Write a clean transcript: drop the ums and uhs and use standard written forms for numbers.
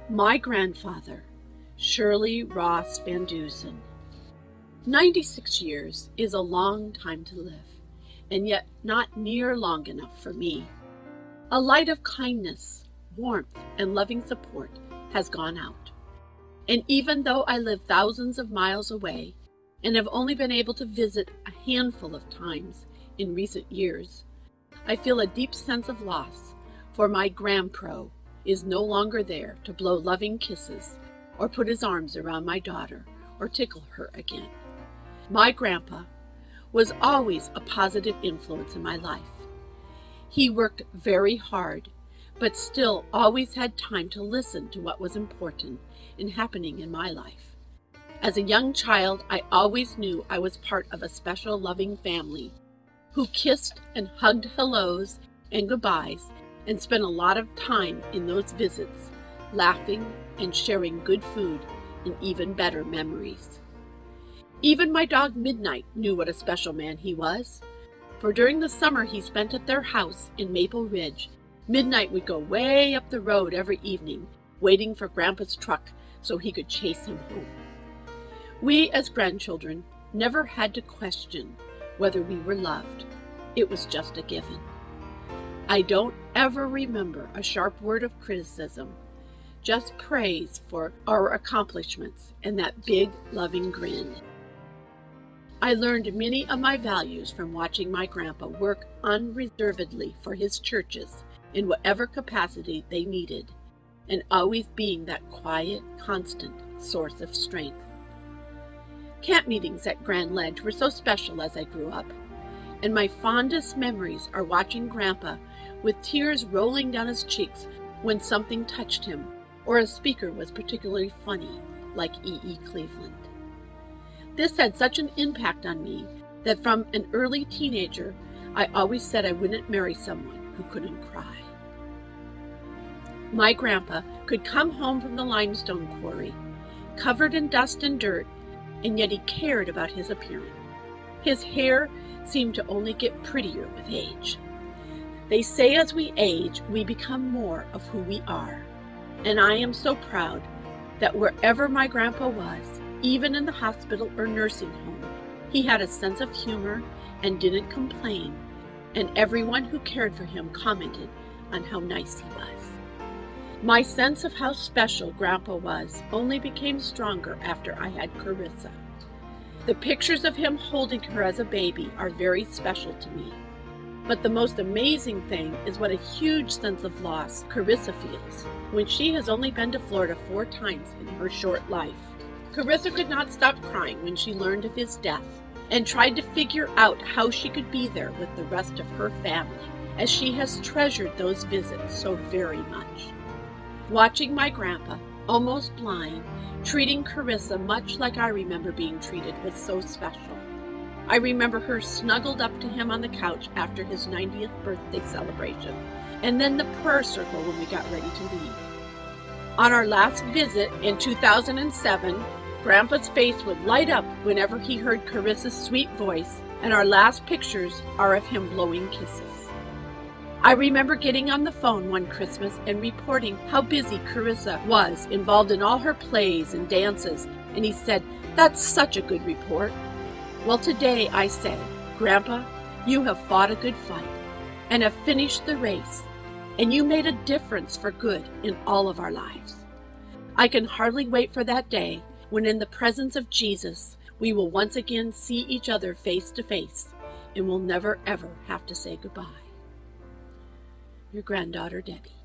My grandfather, Shirley Ross Van Dusen. 96 years is a long time to live, and yet not near long enough for me. A light of kindness, warmth, and loving support has gone out. And even though I live thousands of miles away and have only been able to visit a handful of times in recent years, I feel a deep sense of loss, for my grandpro is no longer there to blow loving kisses or put his arms around my daughter or tickle her again. My grandpa was always a positive influence in my life. He worked very hard, but still always had time to listen to what was important and happening in my life. As a young child, I always knew I was part of a special, loving family who kissed and hugged hellos and goodbyes and spent a lot of time in those visits, laughing and sharing good food and even better memories. Even my dog Midnight knew what a special man he was, for during the summer he spent at their house in Maple Ridge, Midnight would go way up the road every evening, waiting for Grandpa's truck so he could chase him home. We as grandchildren never had to question whether we were loved. It was just a given. I don't ever remember a sharp word of criticism, just praise for our accomplishments and that big, loving grin. I learned many of my values from watching my grandpa work unreservedly for his churches in whatever capacity they needed, and always being that quiet, constant source of strength. Camp meetings at Grand Ledge were so special as I grew up, and my fondest memories are watching Grandpa with tears rolling down his cheeks when something touched him or a speaker was particularly funny, like E.E. Cleveland. This had such an impact on me that from an early teenager, I always said I wouldn't marry someone who couldn't cry. My grandpa could come home from the limestone quarry, covered in dust and dirt, and yet he cared about his appearance. His hair seemed to only get prettier with age. They say as we age, we become more of who we are. And I am so proud that wherever my grandpa was, even in the hospital or nursing home, he had a sense of humor and didn't complain, and everyone who cared for him commented on how nice he was. My sense of how special Grandpa was only became stronger after I had Carissa. The pictures of him holding her as a baby are very special to me. But the most amazing thing is what a huge sense of loss Carissa feels when she has only been to Florida 4 times in her short life. Carissa could not stop crying when she learned of his death and tried to figure out how she could be there with the rest of her family, as she has treasured those visits so very much. Watching my grandpa, almost blind, treating Carissa much like I remember being treated was so special. I remember her snuggled up to him on the couch after his 90th birthday celebration, and then the prayer circle when we got ready to leave. On our last visit in 2007, Grandpa's face would light up whenever he heard Carissa's sweet voice, and our last pictures are of him blowing kisses. I remember getting on the phone one Christmas and reporting how busy Carissa was, involved in all her plays and dances, and he said, "That's such a good report." Well, today I say, Grandpa, you have fought a good fight and have finished the race, and you made a difference for good in all of our lives. I can hardly wait for that day when in the presence of Jesus, we will once again see each other face to face and will never ever have to say goodbye. Your granddaughter, Debbie.